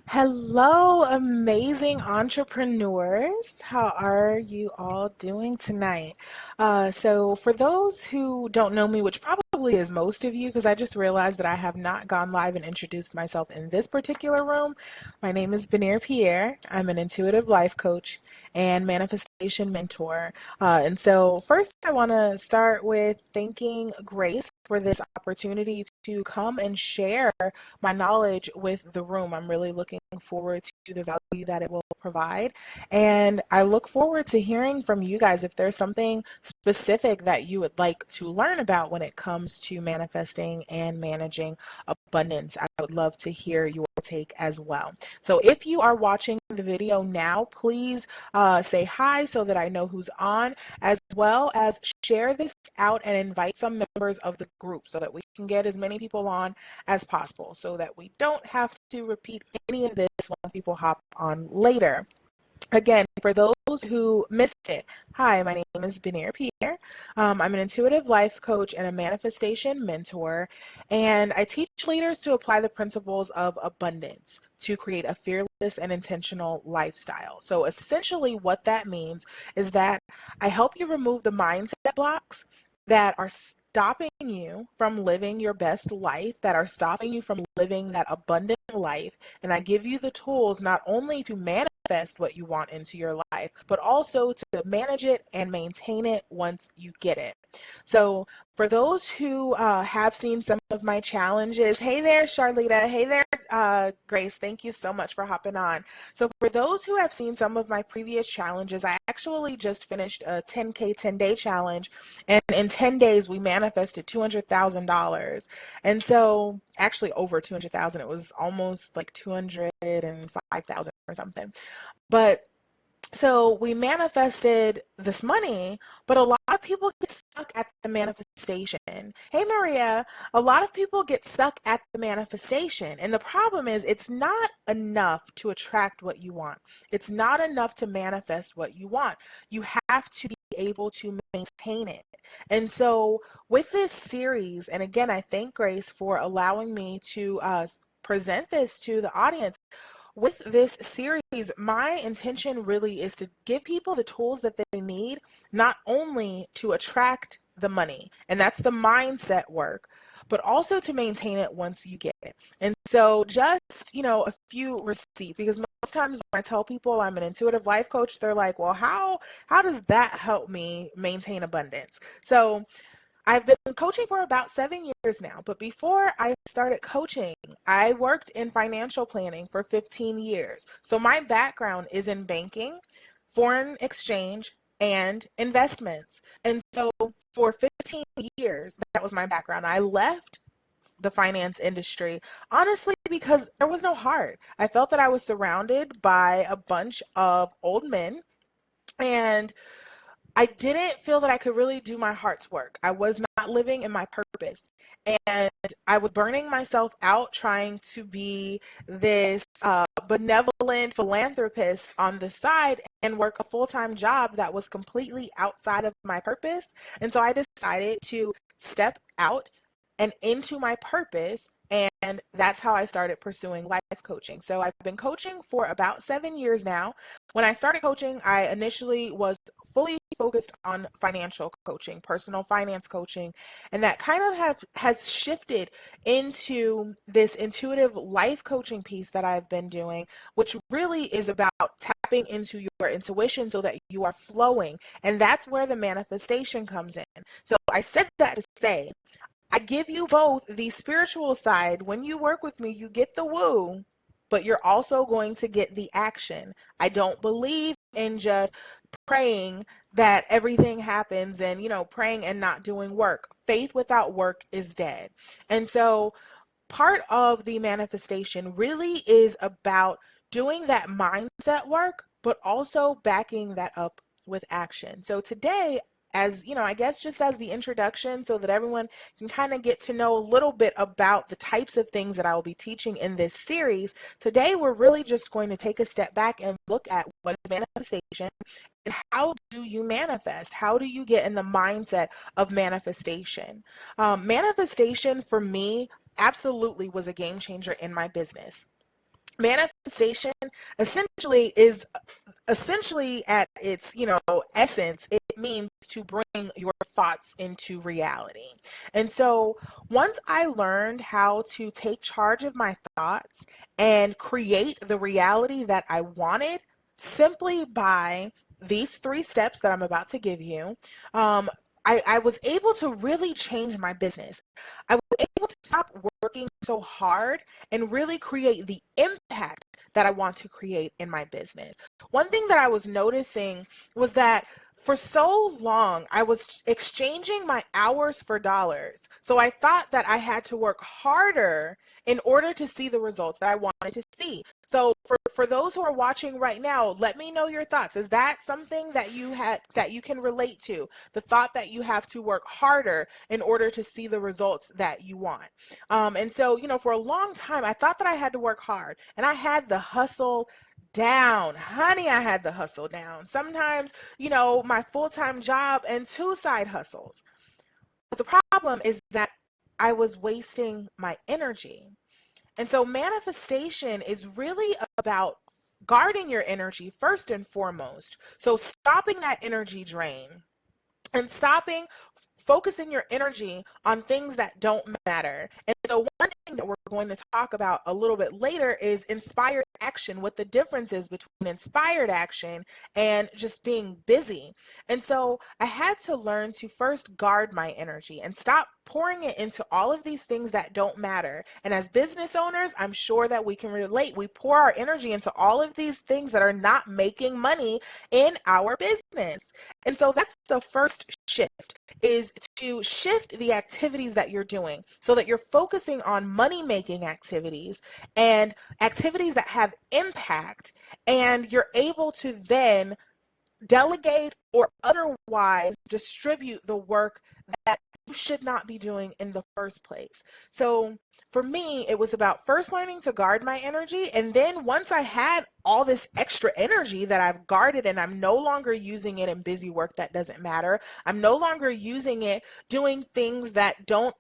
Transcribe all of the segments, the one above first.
Hello, amazing entrepreneurs. How are you all doing tonight? So, for those who don't know me, which probably is most of you, because I just realized that I have not gone live and introduced myself in this particular room, my name is Benir Pierre. I'm an intuitive life coach and manifestation mentor. And so, first, I want to start with thanking Grace for this opportunity to come and share my knowledge with the room. I'm really looking forward to the value that it will provide. And I look forward to hearing from you guys if there's something specific that you would like to learn about when it comes to manifesting and managing abundance. I would love to hear your take as well. So if you are watching the video now, please say hi so that I know who's on, as well as share this out and invite some members of the group so that we can get as many people on as possible so that we don't have to repeat any of this once people hop on later. Again, for those who missed it, hi, my name is Benir Pierre. I'm an intuitive life coach and a manifestation mentor, and I teach leaders to apply the principles of abundance to create a fearless and intentional lifestyle. So essentially what that means is that I help you remove the mindset blocks that are stopping you from living your best life, that are stopping you from living that abundant life. And I give you the tools not only to manifest what you want into your life, but also to manage it and maintain it once you get it. So, for those who have seen some of my challenges, hey there, Charlita. Hey there, Grace. Thank you so much for hopping on. So, for those who have seen some of my previous challenges, I actually just finished a 10K 10-day challenge, and in 10 days, we manifested $200,000. And so, actually, over 200,000, it was almost like 205,000 or something. But so we manifested this money, but a lot of people get stuck at the manifestation. Hey, Maria, a lot of people get stuck at the manifestation. And the problem is, it's not enough to attract what you want, it's not enough to manifest what you want. You have to be able to maintain it. And so, with this series, and again, I thank Grace for allowing me to present this to the audience. With this series, my intention really is to give people the tools that they need, not only to attract the money, and that's the mindset work, but also to maintain it once you get it. And so, just, a few receipts, because most times when I tell people I'm an intuitive life coach, they're like, well, how does that help me maintain abundance? So, I've been coaching for about 7 years now, but before I started coaching, I worked in financial planning for 15 years. So my background is in banking, foreign exchange, and investments. And so for 15 years, that was my background. I left the finance industry honestly because there was no heart. I felt that I was surrounded by a bunch of old men, and I didn't feel that I could really do my heart's work. I was not living in my purpose. And I was burning myself out trying to be this benevolent philanthropist on the side and work a full time job that was completely outside of my purpose. And so I decided to step out and into my purpose. And that's how I started pursuing life coaching. So I've been coaching for about 7 years now. When I started coaching, I initially was fully focused on financial coaching, personal finance coaching, and that kind of has shifted into this intuitive life coaching piece that I've been doing, which really is about tapping into your intuition so that you are flowing, and that's where the manifestation comes in. So I said that to say I give you both the spiritual side. When you work with me, you get the woo, but you're also going to get the action. I don't believe in just praying that everything happens and, praying and not doing work. Faith without work is dead. And so part of the manifestation really is about doing that mindset work, but also backing that up with action. So today, as I guess just as the introduction, so that everyone can kind of get to know a little bit about the types of things that I will be teaching in this series, today we're really just going to take a step back and look at what is manifestation and how do you manifest? How do you get in the mindset of manifestation? Manifestation for me absolutely was a game changer in my business. Manifestation essentially is essentially at its essence, it means to bring your thoughts into reality. And so once I learned how to take charge of my thoughts and create the reality that I wanted simply by these three steps that I'm about to give you, um, I was able to really change my business. I was able to stop working so hard and really create the impact that I want to create in my business. One thing that I was noticing was that for so long I was exchanging my hours for dollars. So I thought that I had to work harder in order to see the results that I wanted to see. So for those who are watching right now, let me know your thoughts. Is that something that you can relate to? The thought that you have to work harder in order to see the results that you want. And so, for a long time, I thought that I had to work hard and I had the hustle down. Honey, I had the hustle down. Sometimes, my full time job and two side hustles. But the problem is that I was wasting my energy. And so, manifestation is really about guarding your energy first and foremost. So, stopping that energy drain and stopping focusing your energy on things that don't matter. And so one thing that we're going to talk about a little bit later is inspired action, what the difference is between inspired action and just being busy. And so I had to learn to first guard my energy and stop pouring it into all of these things that don't matter. And as business owners, I'm sure that we can relate. We pour our energy into all of these things that are not making money in our business. And so that's the first shift, is to shift the activities that you're doing so that you're focusing on money making activities and activities that have impact, and you're able to then delegate or otherwise distribute the work that you should not be doing in the first place. So for me, it was about first learning to guard my energy. And then once I had all this extra energy that I've guarded and I'm no longer using it in busy work that doesn't matter, I'm no longer using it doing things that don't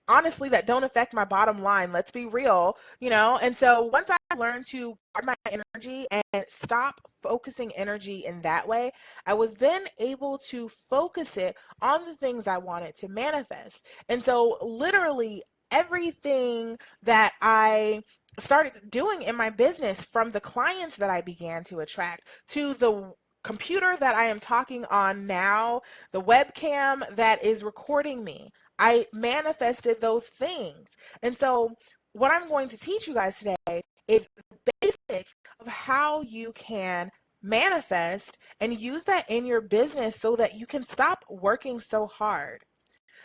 honestly that don't affect my bottom line. Let's be real, And so once I learned to guard my energy and stop focusing energy in that way, I was then able to focus it on the things I wanted to manifest. And so literally everything that I started doing in my business, from the clients that I began to attract to the computer that I am talking on now, the webcam that is recording me, I manifested those things. And so, what I'm going to teach you guys today is the basics of how you can manifest and use that in your business so that you can stop working so hard.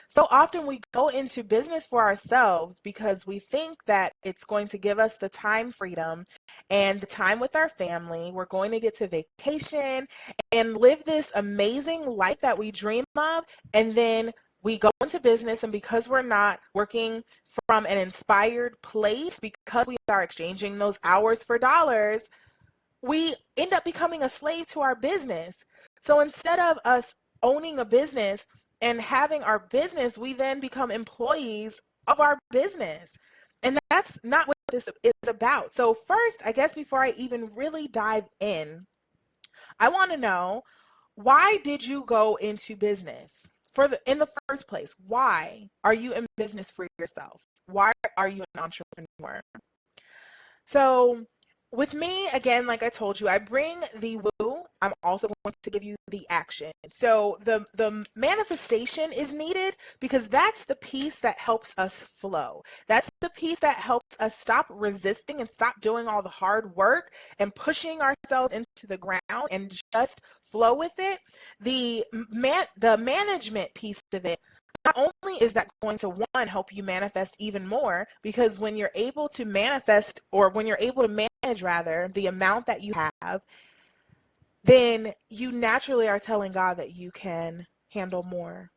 So often we go into business for ourselves because we think that it's going to give us the time freedom and the time with our family. We're going to get to vacation and live this amazing life that we dream of. And then we go into business, and because we're not working from an inspired place, because we are exchanging those hours for dollars, we end up becoming a slave to our business. So instead of us owning a business and having our business, we then become employees of our business. And that's not what this is about. So first, I guess before I even really dive in, I want to know, why did you go into business in the first place? Why are you in business for yourself? Why are you an entrepreneur? So with me, again, like I told you, I bring the woo. I'm also going to give you the action. So the manifestation is needed because that's the piece that helps us flow. That's the piece that helps us stop resisting and stop doing all the hard work and pushing ourselves into the ground and just flow with it. The management piece of it, not only is that going to, one, help you manifest even more, because when you're able to manifest, or when you're able to manage rather, the amount that you have, then you naturally are telling God that you can handle more.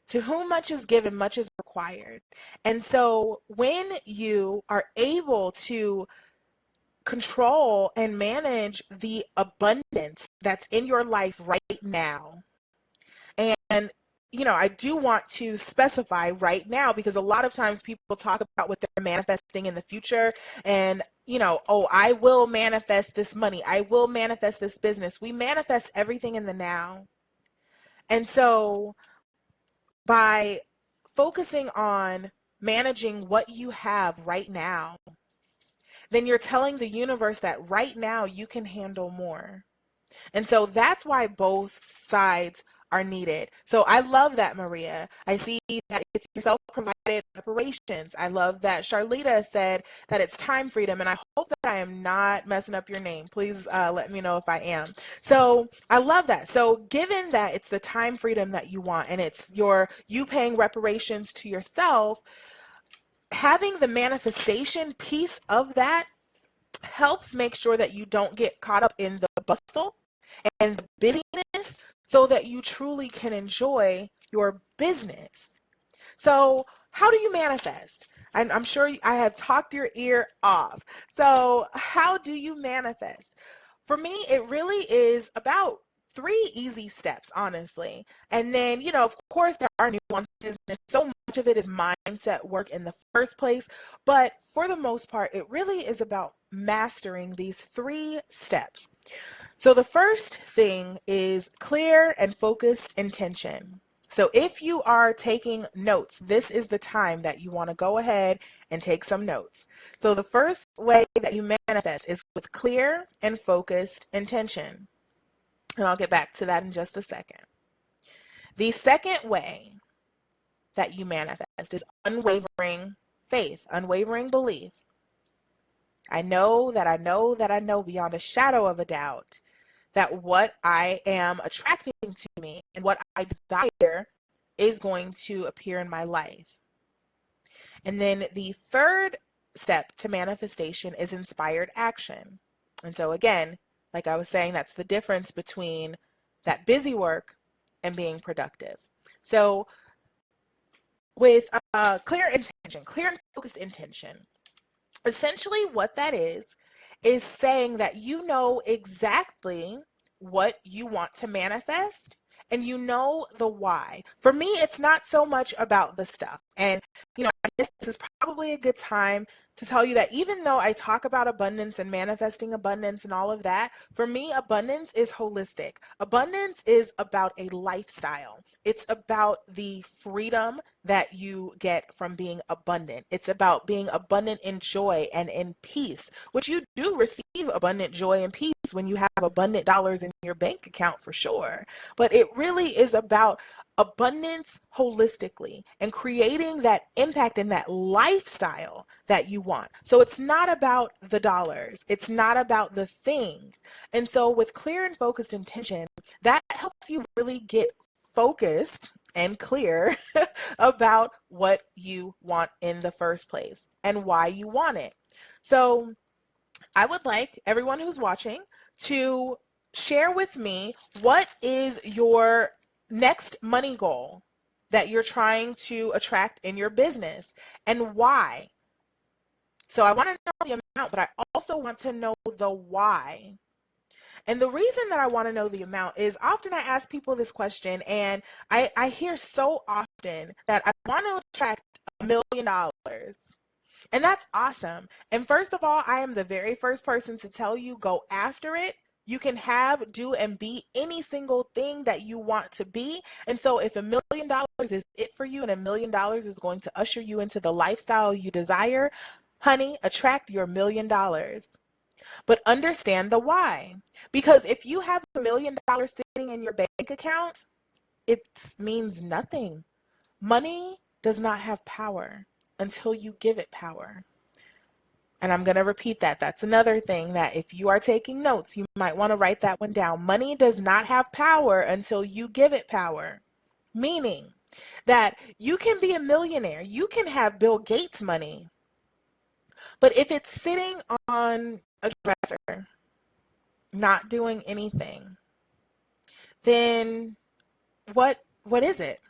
To whom much is given, much is required. And so when you are able to control and manage the abundance that's in your life right now, and I do want to specify right now, because a lot of times people talk about what they're manifesting in the future and, oh, I will manifest this money. I will manifest this business. We manifest everything in the now. And so by focusing on managing what you have right now, then you're telling the universe that right now you can handle more. And so that's why both sides are needed. So I love that, Maria. I see that it's your self-provided reparations. I love that Charlita said that it's time freedom, and I hope that I am not messing up your name. Please let me know if I am. So I love that. So given that it's the time freedom that you want, and it's you paying reparations to yourself, having the manifestation piece of that helps make sure that you don't get caught up in the bustle and the busyness, so that you truly can enjoy your business. So, how do you manifest? I'm sure I have talked your ear off. So, how do you manifest? For me, it really is about three easy steps, honestly. And then, of course, there are nuances, and so much of it is mindset work in the first place. But for the most part, it really is about mastering these three steps. So the first thing is clear and focused intention. So if you are taking notes, this is the time that you want to go ahead and take some notes. So the first way that you manifest is with clear and focused intention. And I'll get back to that in just a second. The second way that you manifest is unwavering faith, unwavering belief. I know that I know that I know beyond a shadow of a doubt that what I am attracting to me and what I desire is going to appear in my life. And then the third step to manifestation is inspired action. And so again, like I was saying, that's the difference between that busy work and being productive. So with clear intention, clear and focused intention, essentially what that is saying that you know exactly what you want to manifest and you know the why. For me, it's not so much about the stuff. And, I guess this is probably a good time to tell you that even though I talk about abundance and manifesting abundance and all of that, for me, abundance is holistic. Abundance is about a lifestyle. It's about the freedom that you get from being abundant. It's about being abundant in joy and in peace, which you do receive abundant joy and peace when you have abundant dollars in your bank account, for sure. But it really is about abundance holistically and creating that impact in that lifestyle that you want. So it's not about the dollars, it's not about the things. And so with clear and focused intention, that helps you really get focused and clear about what you want in the first place and why you want it. So I would like everyone who's watching to share with me, what is your next money goal that you're trying to attract in your business and why? So I want to know the amount, but I also want to know the why. And the reason that I want to know the amount is often I ask people this question, and I hear so often that I want to attract $1 million. And that's awesome. And first of all, I am the very first person to tell you, go after it. You can have, do, and be any single thing that you want to be. And so if $1 million is it for you and $1 million is going to usher you into the lifestyle you desire, honey, attract your $1 million. But understand the why. Because if you have $1 million sitting in your bank account, it means nothing. Money does not have power until you give it power. And I'm going to repeat that. That's another thing that if you are taking notes, you might want to write that one down. Money does not have power until you give it power. Meaning that you can be a millionaire. You can have Bill Gates money. But if it's sitting on a dresser, not doing anything, then what is it?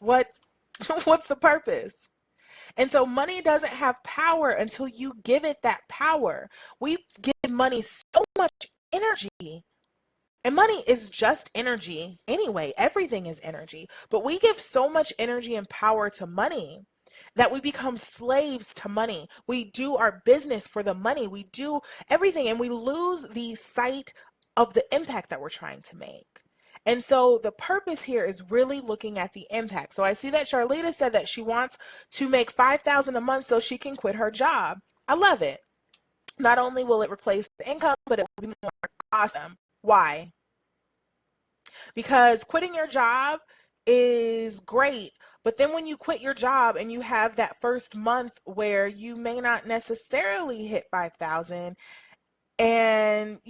What's the purpose? And so money doesn't have power until you give it that power. We give money so much energy And money is just energy anyway. Everything is energy. But we give so much energy and power to money that we become slaves to money. We do our business for the money. We do everything and we lose the sight of the impact that we're trying to make. And so the purpose here is really looking at the impact. So I see that Charlita said that she wants to make 5,000 a month so she can quit her job. I love it. Not only will it replace the income, but it will be more awesome. Why? Because quitting your job is great, but then when you quit your job and you have that first month where you may not necessarily hit 5,000, and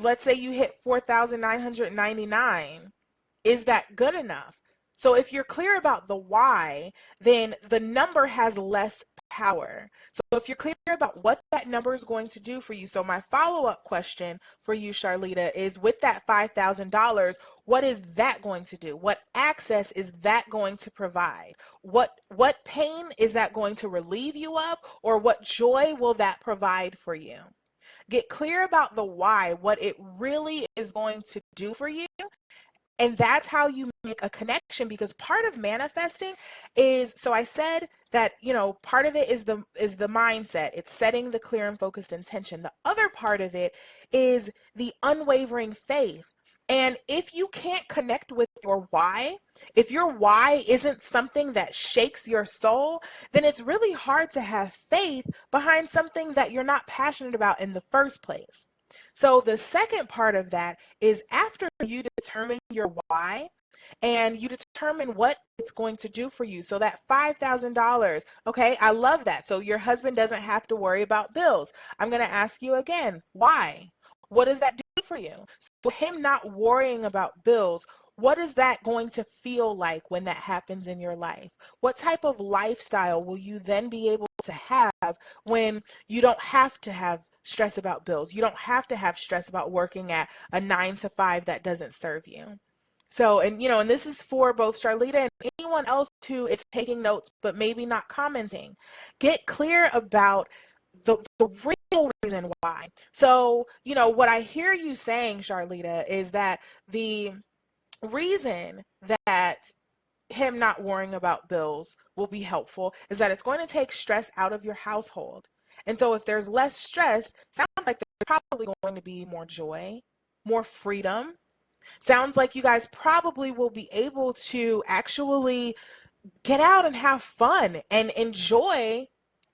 let's say you hit 4,999, is that good enough? So if you're clear about the why, then the number has less power. So if you're clear about what that number is going to do for you, so my follow-up question for you, Charlita, is with that $5,000, what is that going to do? What access is that going to provide? What pain is that going to relieve you of, or what joy will that provide for you? Get clear about the why, what it really is going to do for you, and that's how you make a connection, because part of manifesting is, so I said that, part of it is the mindset. It's setting the clear and focused intention. The other part of it is the unwavering faith. And if you can't connect with your why, if your why isn't something that shakes your soul, then it's really hard to have faith behind something that you're not passionate about in the first place. So the second part of that is, after you determine your why and you determine what it's going to do for you. So that $5,000, okay, I love that. So your husband doesn't have to worry about bills. I'm going to ask you again, why? What does that do for you? So him not worrying about bills, what is that going to feel like when that happens in your life? What type of lifestyle will you then be able to have when you don't have to have stress about bills? You don't have to have stress about working at a 9 to 5 that doesn't serve you. So, and this is for both Charlita and anyone else who is taking notes but maybe not commenting. Get clear about the real reason why. So, what I hear you saying, Charlita, is that the reason that him not worrying about bills will be helpful is that it's going to take stress out of your household. And so if there's less stress, sounds like there's probably going to be more joy, more freedom. Sounds like you guys probably will be able to actually get out and have fun and enjoy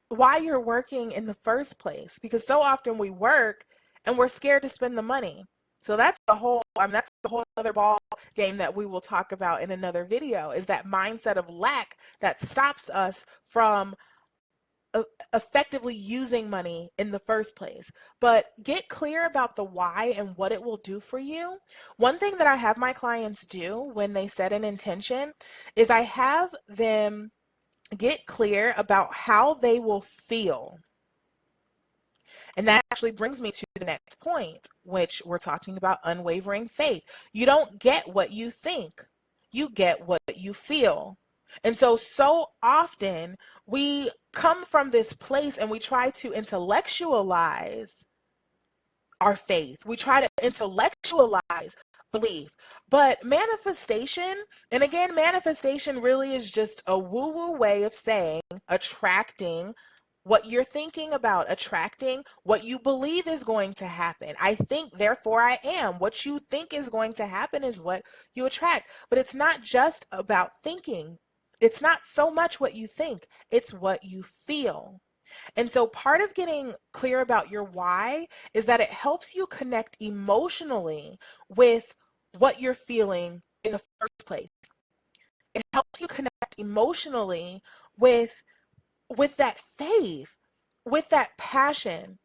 why you're working in the first place, because so often we work and we're scared to spend the money. So that's the whole other ball game that we will talk about in another video, is that mindset of lack that stops us from effectively using money in the first place. But get clear about the why and what it will do for you. One thing that I have my clients do when they set an intention is I have them get clear about how they will feel. And that actually brings me to the next point, which we're talking about unwavering faith. You don't get what you think, you get what you feel. And so often we come from this place and we try to intellectualize our faith. We try to intellectualize belief. But manifestation, and again, manifestation really is just a woo-woo way of saying attracting what you're thinking about, attracting what you believe is going to happen. I think, therefore I am. What you think is going to happen is what you attract. But it's not just about thinking. It's not so much what you think, it's what you feel. And so part of getting clear about your why is that it helps you connect emotionally with what you're feeling in the first place. It helps you connect emotionally with that faith, with that passion.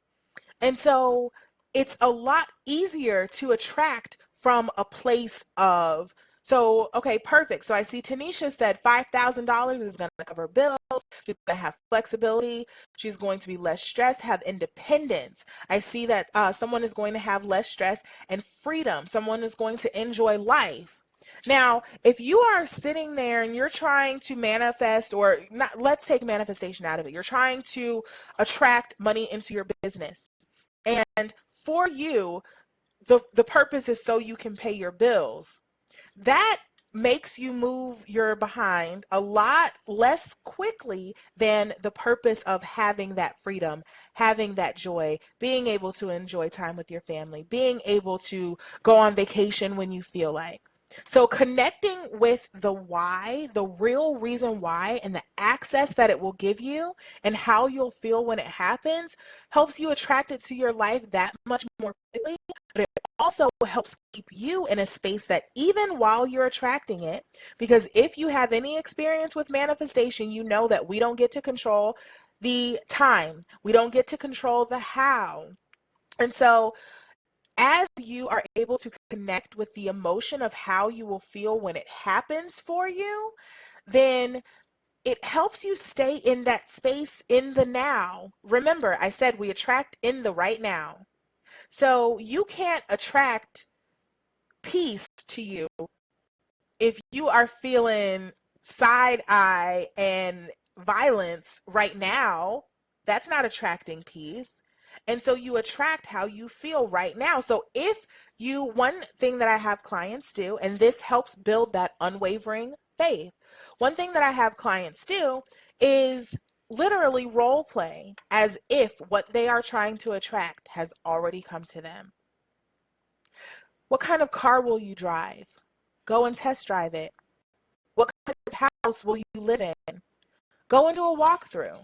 And so it's a lot easier to attract from a place of, so, okay, perfect. So I see Tanisha said $5,000 is going to cover bills. She's going to have flexibility. She's going to be less stressed, have independence. I see that someone is going to have less stress and freedom. Someone is going to enjoy life. Now, if you are sitting there and you're trying to manifest, or not, let's take manifestation out of it. You're trying to attract money into your business. And for you, the purpose is so you can pay your bills. That makes you move your behind a lot less quickly than the purpose of having that freedom, having that joy, being able to enjoy time with your family, being able to go on vacation when you feel like. So connecting with the why, the real reason why, and the access that it will give you and how you'll feel when it happens helps you attract it to your life that much more quickly. But it also helps keep you in a space that even while you're attracting it, because if you have any experience with manifestation, you know that we don't get to control the time, we don't get to control the how. And so as you are able to connect with the emotion of how you will feel when it happens for you, then it helps you stay in that space in the now. Remember, I said we attract in the right now. So you can't attract peace to you if you are feeling side eye and violence right now. That's not attracting peace. And so you attract how you feel right now. So if you, one thing that I have clients do, and this helps build that unwavering faith, one thing that I have clients do is literally role play as if what they are trying to attract has already come to them. What kind of car will you drive? Go and test drive it. What kind of house will you live in? Go and do a walkthrough.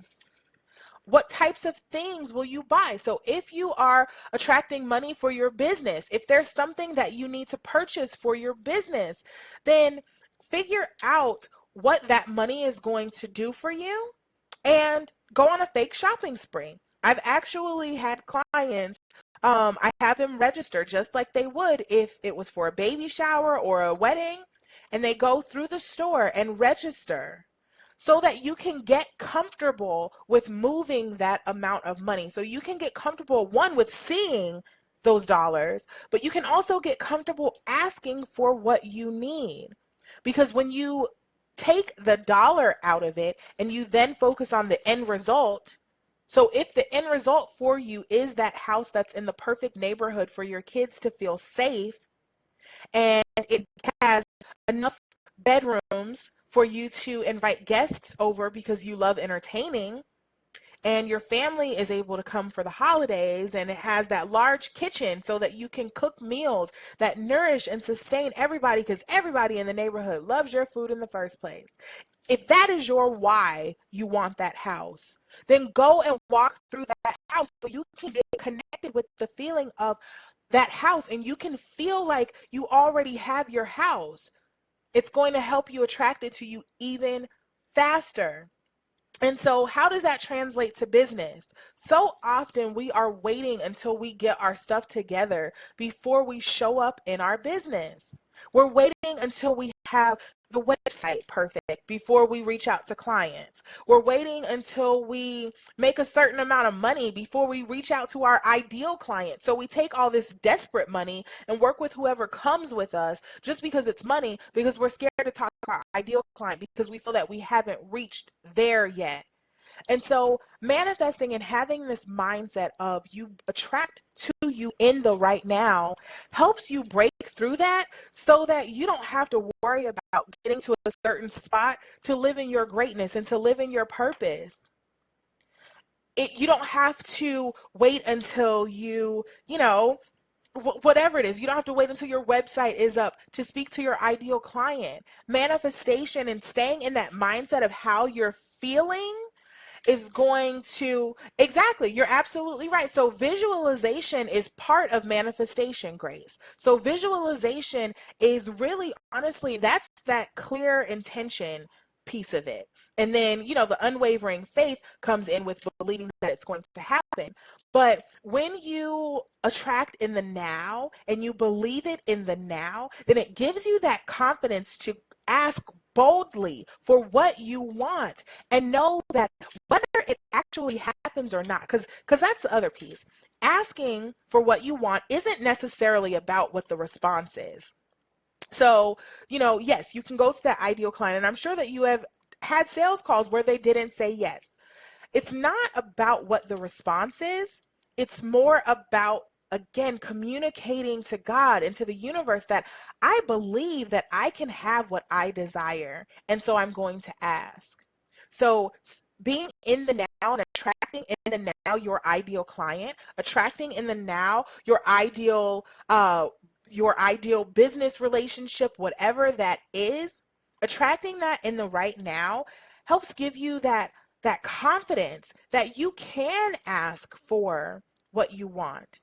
What types of things will you buy? So if you are attracting money for your business, if there's something that you need to purchase for your business, then figure out what that money is going to do for you and go on a fake shopping spree. I've actually had clients, I have them register just like they would if it was for a baby shower or a wedding, and they go through the store and register so that you can get comfortable with moving that amount of money. So you can get comfortable, one, with seeing those dollars, but you can also get comfortable asking for what you need. Because when you take the dollar out of it and you then focus on the end result, so if the end result for you is that house that's in the perfect neighborhood for your kids to feel safe, and it has enough bedrooms for you to invite guests over because you love entertaining, and your family is able to come for the holidays, and it has that large kitchen so that you can cook meals that nourish and sustain everybody because everybody in the neighborhood loves your food in the first place. If that is your why you want that house, then go and walk through that house so you can get connected with the feeling of that house and you can feel like you already have your house. It's going to help you attract it to you even faster. And so, how does that translate to business? So often we are waiting until we get our stuff together before we show up in our business. We're waiting until we have the website perfect before we reach out to clients. We're waiting until we make a certain amount of money before we reach out to our ideal client. So we take all this desperate money and work with whoever comes with us just because it's money, because we're scared to talk to our ideal client because we feel that we haven't reached there yet. And so manifesting and having this mindset of you attract to you in the right now helps you break through that so that you don't have to worry about getting to a certain spot to live in your greatness and to live in your purpose. You don't have to wait until whatever it is, you don't have to wait until your website is up to speak to your ideal client. Manifestation and staying in that mindset of how you're feeling is going to, exactly, you're absolutely right. So visualization is part of manifestation, Grace. So visualization is really, honestly, that's that clear intention piece of it. And then, the unwavering faith comes in with believing that it's going to happen. But when you attract in the now and you believe it in the now, then it gives you that confidence to ask boldly for what you want and know that whether it actually happens or not, because that's the other piece. Asking for what you want isn't necessarily about what the response is. So, yes, you can go to that ideal client, and I'm sure that you have had sales calls where they didn't say yes. It's not about what the response is. It's more about again, communicating to God and to the universe that I believe that I can have what I desire. And so I'm going to ask. So being in the now and attracting in the now your ideal client, attracting in the now your ideal business relationship, whatever that is, attracting that in the right now helps give you that confidence that you can ask for what you want.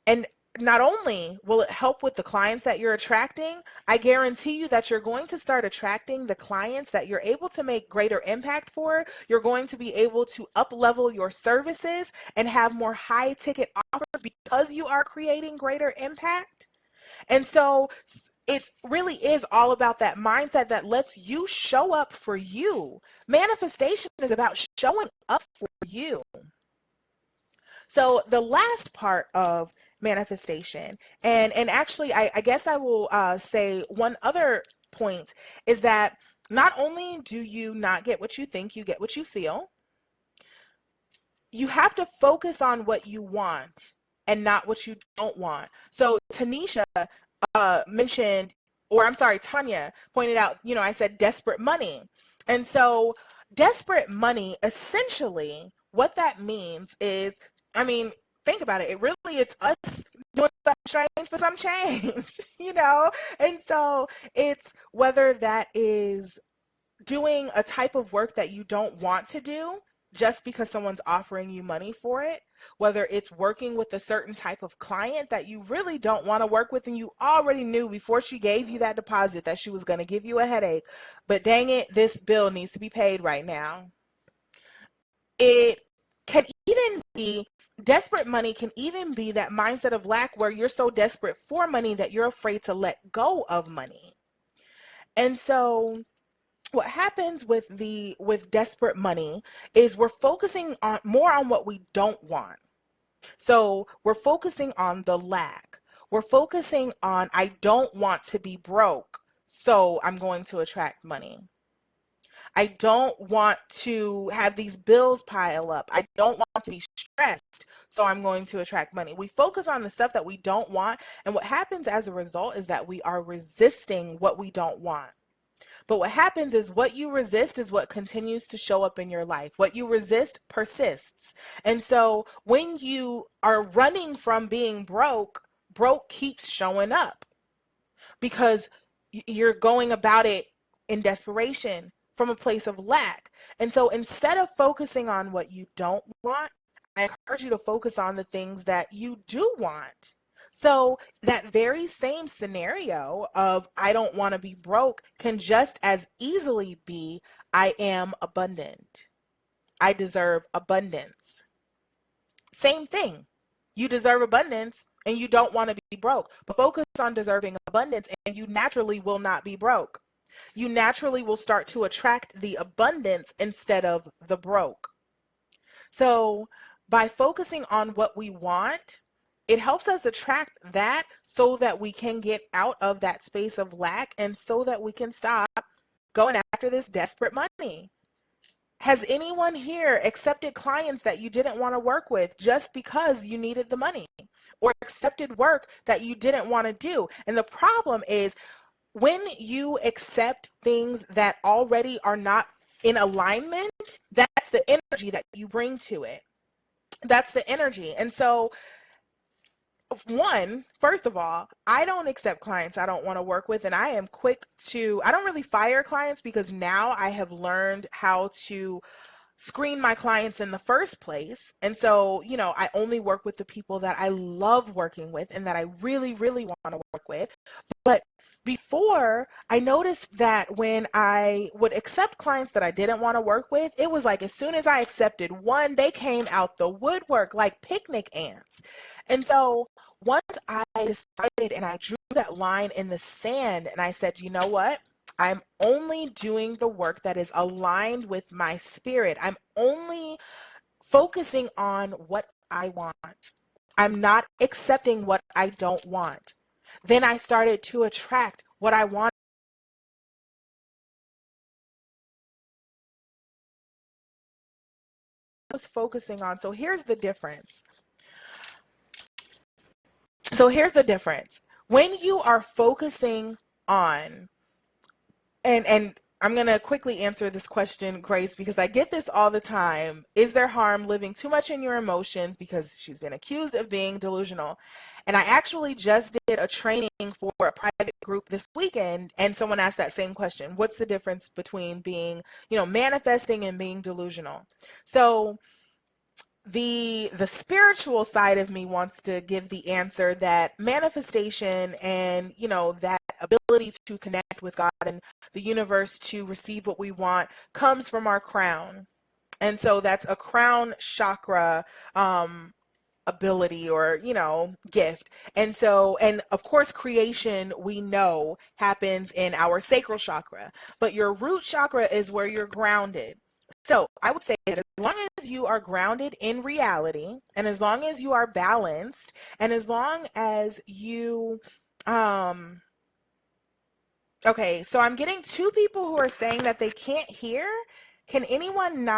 And not only will it help with the clients that you're attracting, I guarantee you that you're going to start attracting the clients that you're able to make greater impact for. You're going to be able to up level your services and have more high ticket offers because you are creating greater impact. And so it really is all about that mindset that lets you show up for you. Manifestation is about showing up for you. So the last part of manifestation, and actually, I guess I will say one other point is that not only do you not get what you think, you get what you feel. You have to focus on what you want and not what you don't want. So Tanisha mentioned, or I'm sorry, Tanya pointed out, I said desperate money. And so desperate money, essentially, what that means is, I mean, think about it. It really, it's us doing something strange for some change, And so it's whether that is doing a type of work that you don't want to do just because someone's offering you money for it, whether it's working with a certain type of client that you really don't want to work with and you already knew before she gave you that deposit that she was going to give you a headache, but dang it, this bill needs to be paid right now. It can even be desperate money, can even be that mindset of lack where you're so desperate for money that you're afraid to let go of money. And so what happens with desperate money is we're focusing on more on what we don't want. So we're focusing on the lack. We're focusing on I don't want to be broke, so I'm going to attract money. I don't want to have these bills pile up. I don't want to be stressed, so I'm going to attract money. We focus on the stuff that we don't want, and what happens as a result is that we are resisting what we don't want. But what happens is what you resist is what continues to show up in your life. What you resist persists. And so when you are running from being broke, broke keeps showing up because you're going about it in desperation from a place of lack. And so instead of focusing on what you don't want, I encourage you to focus on the things that you do want. So that very same scenario of I don't want to be broke can just as easily be I am abundant. I deserve abundance. Same thing. You deserve abundance and you don't want to be broke, but focus on deserving abundance and you naturally will not be broke. You naturally will start to attract the abundance instead of the broke. So by focusing on what we want, it helps us attract that so that we can get out of that space of lack and so that we can stop going after this desperate money. Has anyone here accepted clients that you didn't want to work with just because you needed the money, or accepted work that you didn't want to do? And the problem is when you accept things that already are not in alignment, that's the energy that you bring to it. That's the energy. And so first of all, I don't accept clients I don't want to work with, and I am I don't really fire clients because now I have learned how to screen my clients in the first place. And so, I only work with the people that I love working with and that I really, really want to work with. But before, I noticed that when I would accept clients that I didn't want to work with, it was like as soon as I accepted one, they came out the woodwork like picnic ants. And so once I decided and I drew that line in the sand and I said, you know what? I'm only doing the work that is aligned with my spirit. I'm only focusing on what I want. I'm not accepting what I don't want. Then I started to attract what I want. I was focusing on. So here's the difference. So here's the difference. When you are focusing on, and I'm going to quickly answer this question, Grace, because I get this all the time. Is there harm living too much in your emotions? Because she's been accused of being delusional. And I actually just did a training for a private group this weekend, and someone asked that same question. What's the difference between being, manifesting and being delusional? So the spiritual side of me wants to give the answer that manifestation and that ability to connect with God and the universe to receive what we want comes from our crown. And so that's a crown chakra ability, or gift. And of course, creation, we know, happens in our sacral chakra, but your root chakra is where you're grounded. So I would say that as long as you are grounded in reality, and as long as you are balanced, and as long as you um okay, so I'm getting two people who are saying that they can't hear. Can anyone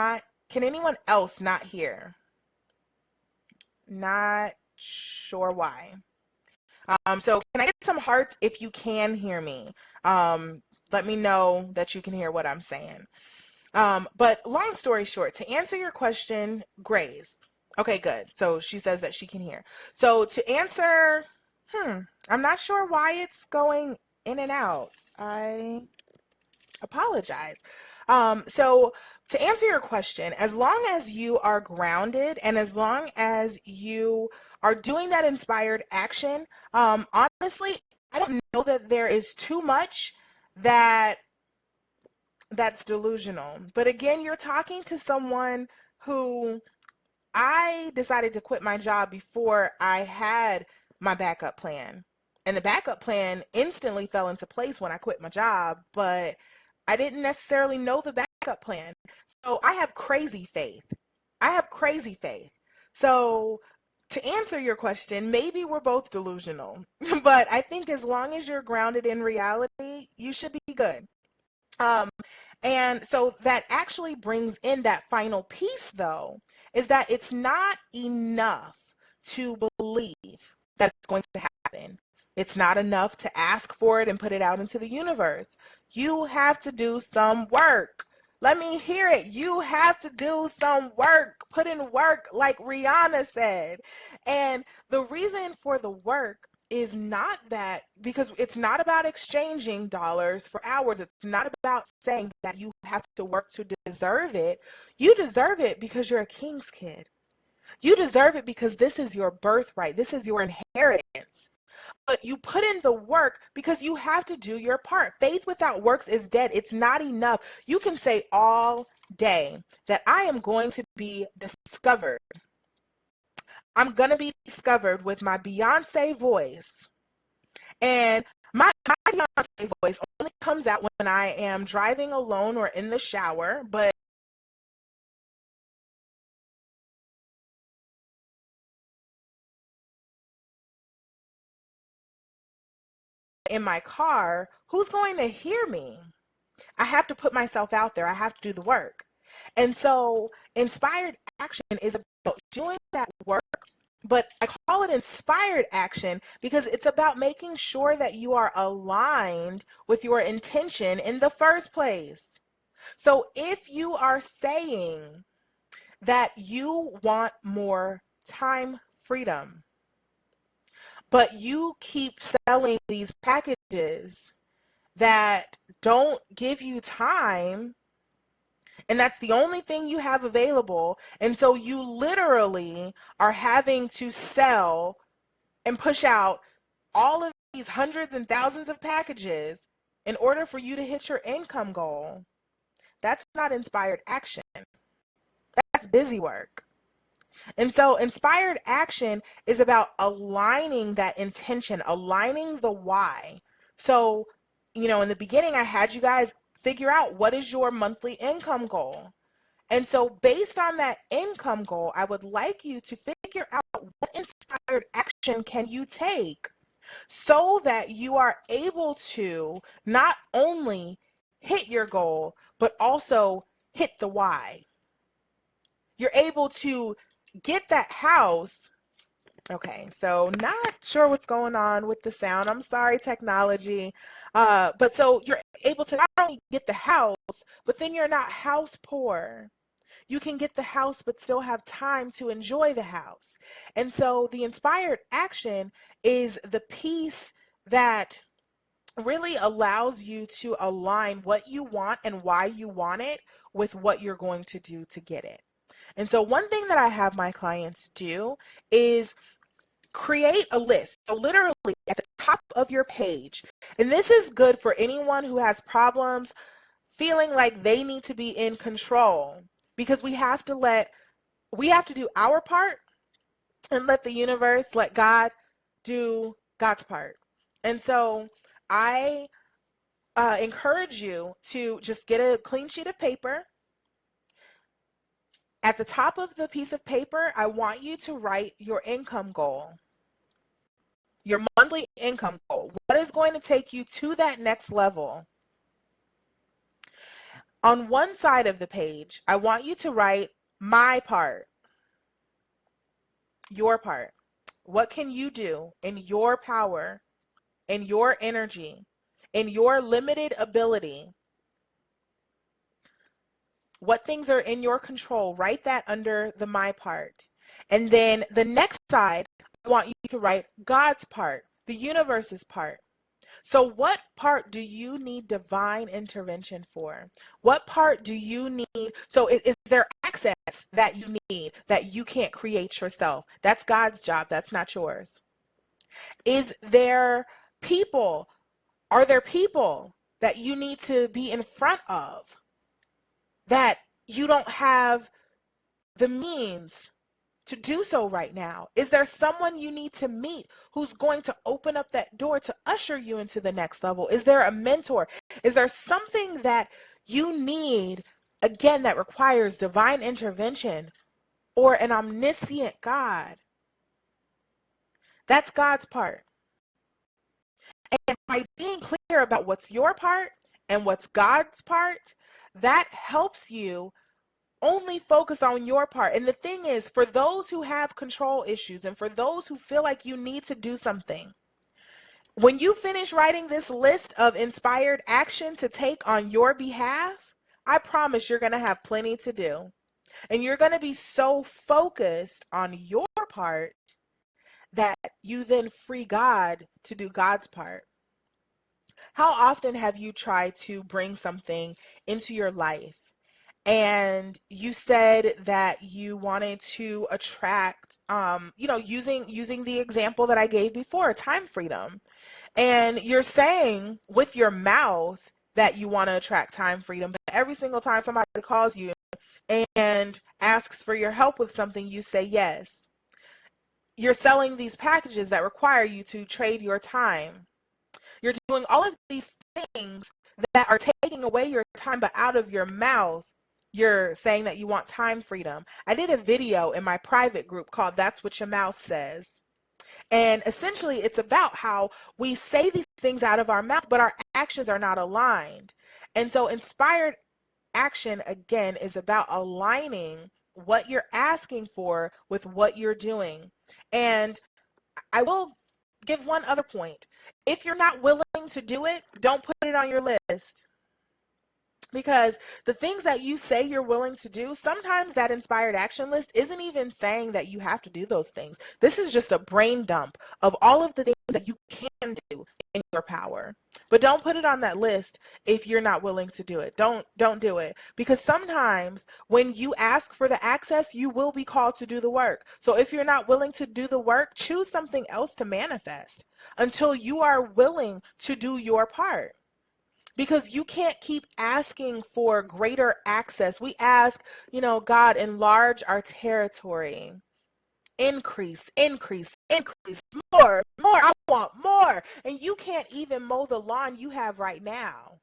else not hear? Not sure why. So can I get some hearts if you can hear me? Um, Let me know that you can hear what I'm saying. But long story short, to answer your question, Grace. Okay, good. So she says that she can hear. So to answer, I'm not sure why it's going in and out. I apologize. So to answer your question, as long as you are grounded and as long as you are doing that inspired action, honestly, I don't know that there is too much that that's delusional. But again, you're talking to someone who, I decided to quit my job before I had my backup plan. And the backup plan instantly fell into place when I quit my job, but I didn't necessarily know the backup plan. So I have crazy faith. I have crazy faith. So to answer your question, maybe we're both delusional, but I think as long as you're grounded in reality, you should be good. Um, and so that actually brings in that final piece, though, is that it's not enough to believe that it's going to happen. It's not enough to ask for it and put it out into the universe. You have to do some work. Let me hear it. You have to do some work. Put in work, like Rihanna said. And the reason for the work is not that, because it's not about exchanging dollars for hours. It's not about saying that you have to work to deserve it. You deserve it because you're a king's kid. You deserve it because this is your birthright. This is your inheritance. But you put in the work because you have to do your part. Faith without works is dead. It's not enough. You can say all day that I am going to be discovered. I'm going to be discovered with my Beyonce voice. And my Beyonce voice only comes out when I am driving alone or in the shower, but in my car, who's going to hear me? I have to put myself out there. I have to do the work. And so inspired action is about doing that work, but I call it inspired action because it's about making sure that you are aligned with your intention in the first place. So if you are saying that you want more time freedom, but you keep selling these packages that don't give you time, and that's the only thing you have available. And so you literally are having to sell and push out all of these hundreds and thousands of packages in order for you to hit your income goal. That's not inspired action. That's busy work. And so inspired action is about aligning that intention, aligning the why. So, in the beginning, I had you guys figure out what is your monthly income goal. And so, based on that income goal, I would like you to figure out what inspired action can you take so that you are able to not only hit your goal, but also hit the why. You're able to get that house Okay, so not sure what's going on with the sound. I'm sorry, technology. But so you're able to not only get the house, but then you're not house poor. You can get the house, but still have time to enjoy the house. And so the inspired action is the piece that really allows you to align what you want and why you want it with what you're going to do to get it. And so one thing that I have my clients do is create a list. So literally at the top of your page, and this is good for anyone who has problems feeling like they need to be in control, because we have to do our part and let the universe, let God do God's part. And so I encourage you to just get a clean sheet of paper. At the top of the piece of paper, I want you to write your income goal, your monthly income goal. What is going to take you to that next level? On one side of the page, I want you to write my part, your part. What can you do in your power, in your energy, in your limited ability? What things are in your control? Write that under the my part. And then the next side, I want you to write God's part, the universe's part. So what part do you need divine intervention for? What part do you need? So is there access that you need that you can't create yourself? That's God's job. That's not yours. Is there people? Are there people that you need to be in front of that you don't have the means to do so right now? Is there someone you need to meet who's going to open up that door to usher you into the next level? Is there a mentor? Is there something that you need, again, that requires divine intervention or an omniscient God? That's God's part. And by being clear about what's your part and what's God's part, that helps you only focus on your part. And the thing is, for those who have control issues and for those who feel like you need to do something, when you finish writing this list of inspired action to take on your behalf, I promise you're going to have plenty to do. And you're going to be so focused on your part that you then free God to do God's part. How often have you tried to bring something into your life and you said that you wanted to attract, using the example that I gave before, time freedom, and you're saying with your mouth that you want to attract time freedom, but every single time somebody calls you and asks for your help with something, you say yes. You're selling these packages that require you to trade your time. You're doing all of these things that are taking away your time, but out of your mouth, you're saying that you want time freedom. I did a video in my private group called That's What Your Mouth Says. And essentially, it's about how we say these things out of our mouth, but our actions are not aligned. And so inspired action, again, is about aligning what you're asking for with what you're doing. And I will give one other point. If you're not willing to do it, don't put it on your list. Because the things that you say you're willing to do, sometimes that inspired action list isn't even saying that you have to do those things. This is just a brain dump of all of the things that you can do in your power. But don't put it on that list if you're not willing to do it. Don't do it. Because sometimes when you ask for the access, you will be called to do the work. So if you're not willing to do the work, choose something else to manifest until you are willing to do your part. Because you can't keep asking for greater access. We ask, God, enlarge our territory. Increase, increase, increase, more, more. I want more. And you can't even mow the lawn you have right now.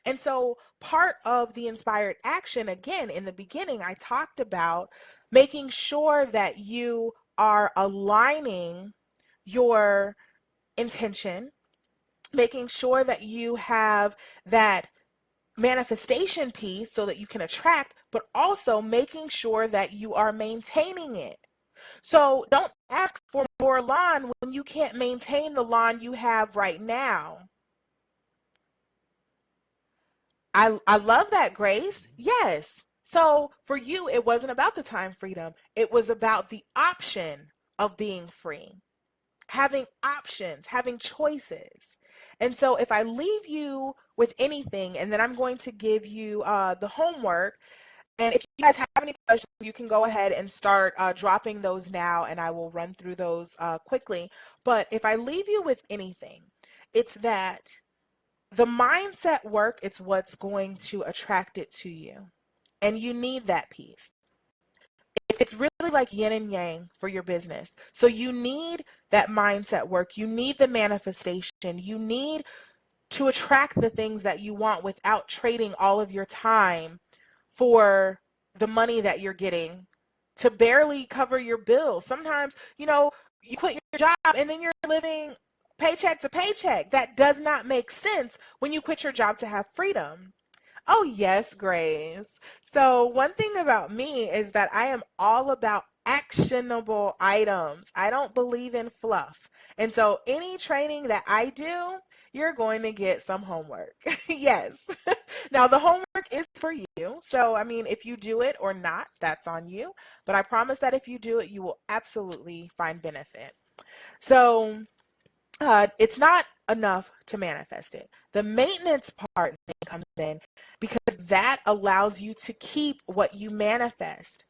And so part of the inspired action, again, in the beginning, I talked about making sure that you are aligning your intention, making sure that you have that manifestation piece so that you can attract, but also making sure that you are maintaining it. So don't ask for more lawn when you can't maintain the lawn you have right now. I love that, Grace. Yes. So for you, it wasn't about the time freedom. It was about the option of being free, having options, having choices. And so if I leave you with anything, and then I'm going to give you the homework, and if you guys have any questions, you can go ahead and start dropping those now, and I will run through those quickly. But if I leave you with anything, it's that the mindset work, it's what's going to attract it to you. And you need that piece. It's really like yin and yang for your business. So you need that mindset work. You need the manifestation. You need to attract the things that you want without trading all of your time for the money that you're getting to barely cover your bills. Sometimes, you quit your job and then you're living paycheck to paycheck. That does not make sense when you quit your job to have freedom. Oh, yes, Grace. So, one thing about me is that I am all about actionable items. I don't believe in fluff. And so, any training that I do, you're going to get some homework. Yes. Now, the homework is for you. So, I mean, if you do it or not, that's on you. But I promise that if you do it, you will absolutely find benefit. So, it's not enough to manifest it. The maintenance part then comes in because that allows you to keep what you manifest.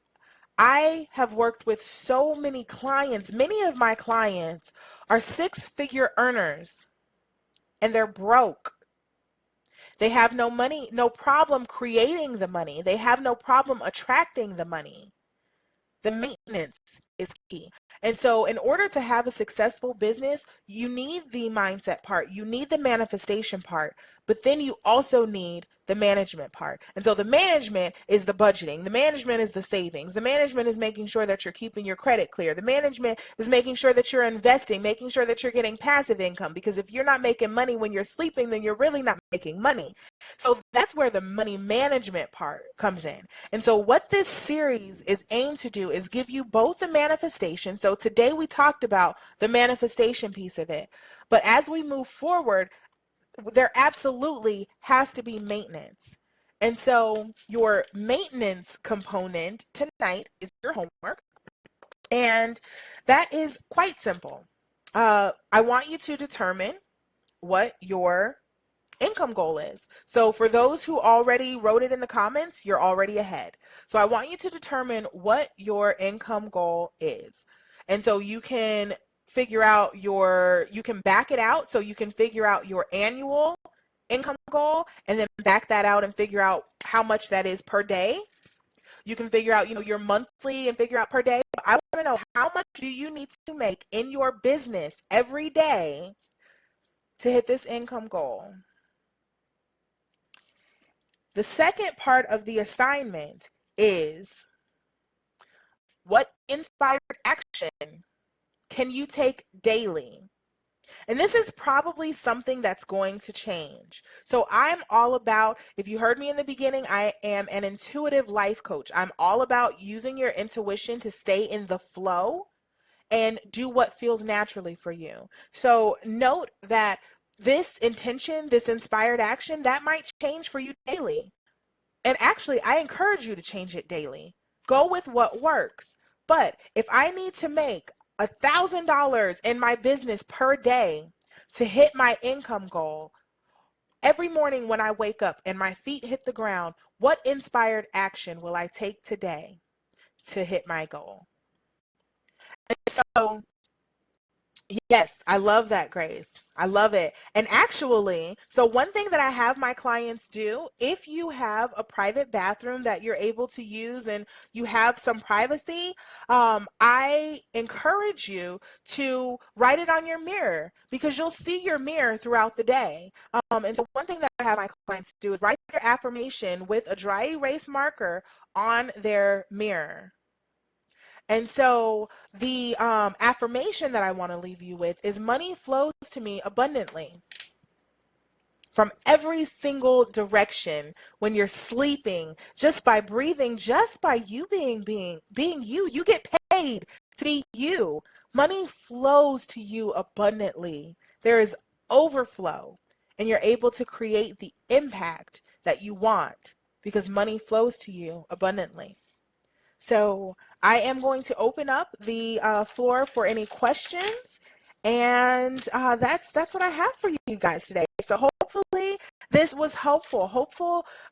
I have worked with so many clients. Many of my clients are six-figure earners and they're broke. They have no money, no problem creating the money. They have no problem attracting the money. The maintenance is key. And so, in order to have a successful business, you need the mindset part, you need the manifestation part, but then you also need the management part. And so, the management is the budgeting, the management is the savings, the management is making sure that you're keeping your credit clear, the management is making sure that you're investing, making sure that you're getting passive income. Because if you're not making money when you're sleeping, then you're really not making money. So, that's where the money management part comes in. And so what this series is aimed to do is give you both the manifestation. So today we talked about the manifestation piece of it. But as we move forward, there absolutely has to be maintenance. And so your maintenance component tonight is your homework. And that is quite simple. I want you to determine what your income goal is. So for those who already wrote it in the comments, you're already ahead. So I want you to determine what your income goal is. And so you can you can back it out. So you can figure out your annual income goal and then back that out and figure out how much that is per day. You can figure out, your monthly and figure out per day. I want to know, how much do you need to make in your business every day to hit this income goal? The second part of the assignment is, what inspired action can you take daily? And this is probably something that's going to change. So I'm all about, if you heard me in the beginning, I am an intuitive life coach. I'm all about using your intuition to stay in the flow and do what feels naturally for you. So note that this intention, this inspired action, that might change for you daily. And actually, I encourage you to change it daily. Go with what works. But if I need to make $1,000 in my business per day to hit my income goal, every morning when I wake up and my feet hit the ground, what inspired action will I take today to hit my goal? And so, yes, I love that, Grace. I love it. And actually, so one thing that I have my clients do, if you have a private bathroom that you're able to use and you have some privacy, I encourage you to write it on your mirror because you'll see your mirror throughout the day. And so one thing that I have my clients do is write their affirmation with a dry erase marker on their mirror. And so the affirmation that I want to leave you with is, money flows to me abundantly from every single direction when you're sleeping, just by breathing, just by you being you. You get paid to be you. Money flows to you abundantly. There is overflow, and you're able to create the impact that you want because money flows to you abundantly. So I am going to open up the floor for any questions, and that's what I have for you guys today. So hopefully this was helpful.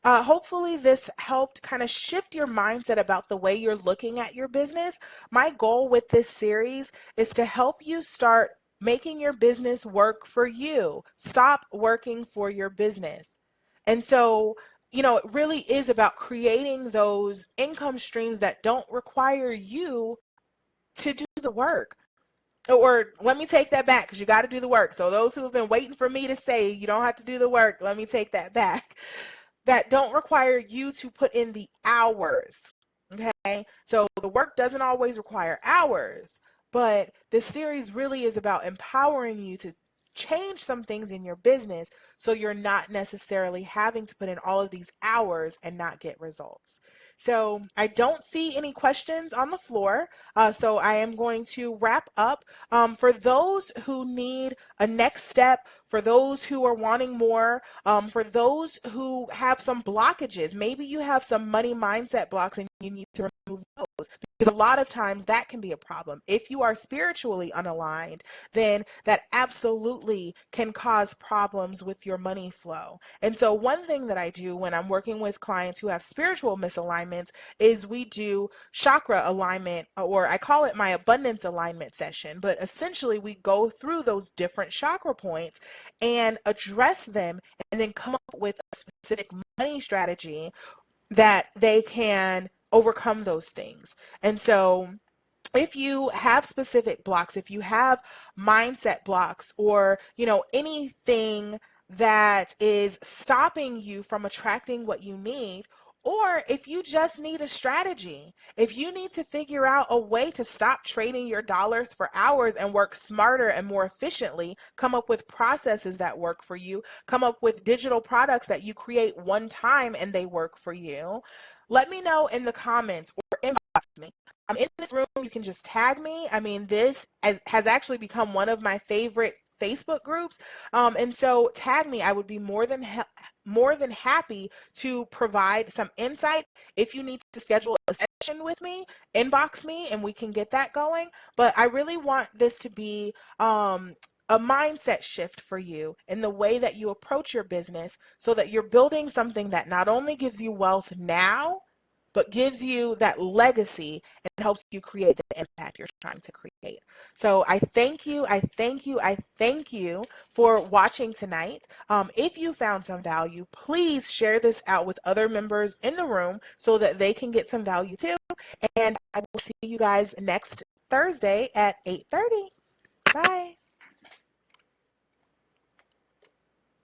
Hopefully this helped kind of shift your mindset about the way you're looking at your business. My goal with this series is to help you start making your business work for you. Stop working for your business. And so it really is about creating those income streams that don't require you to do the work. Or let me take that back because you got to do the work. So those who have been waiting for me to say you don't have to do the work, let me take that back. That don't require you to put in the hours. Okay? So the work doesn't always require hours, but this series really is about empowering you to change some things in your business so you're not necessarily having to put in all of these hours and not get results. So I don't see any questions on the floor. So I am going to wrap up. For those who need a next step, for those who are wanting more, for those who have some blockages, maybe you have some money mindset blocks and you need to remove those. Because a lot of times that can be a problem. If you are spiritually unaligned, then that absolutely can cause problems with your money flow. And so one thing that I do when I'm working with clients who have spiritual misalignments is we do chakra alignment, or I call it my abundance alignment session. But essentially we go through those different chakra points and address them and then come up with a specific money strategy that they can overcome those things. And so if you have specific blocks, if you have mindset blocks, or anything that is stopping you from attracting what you need, or if you just need a strategy, if you need to figure out a way to stop trading your dollars for hours and work smarter and more efficiently, come up with processes that work for you, come up with digital products that you create one time and they work for you, let me know in the comments or inbox me. In this room, you can just tag me. I mean, this has actually become one of my favorite Facebook groups. And so tag me. I would be more than happy to provide some insight. If you need to schedule a session with me, inbox me and we can get that going. But I really want this to be a mindset shift for you in the way that you approach your business so that you're building something that not only gives you wealth now, but gives you that legacy and helps you create the impact you're trying to create. So I thank you. I thank you for watching tonight. If you found some value, please share this out with other members in the room so that they can get some value too. And I will see you guys next Thursday at 8:30. Bye.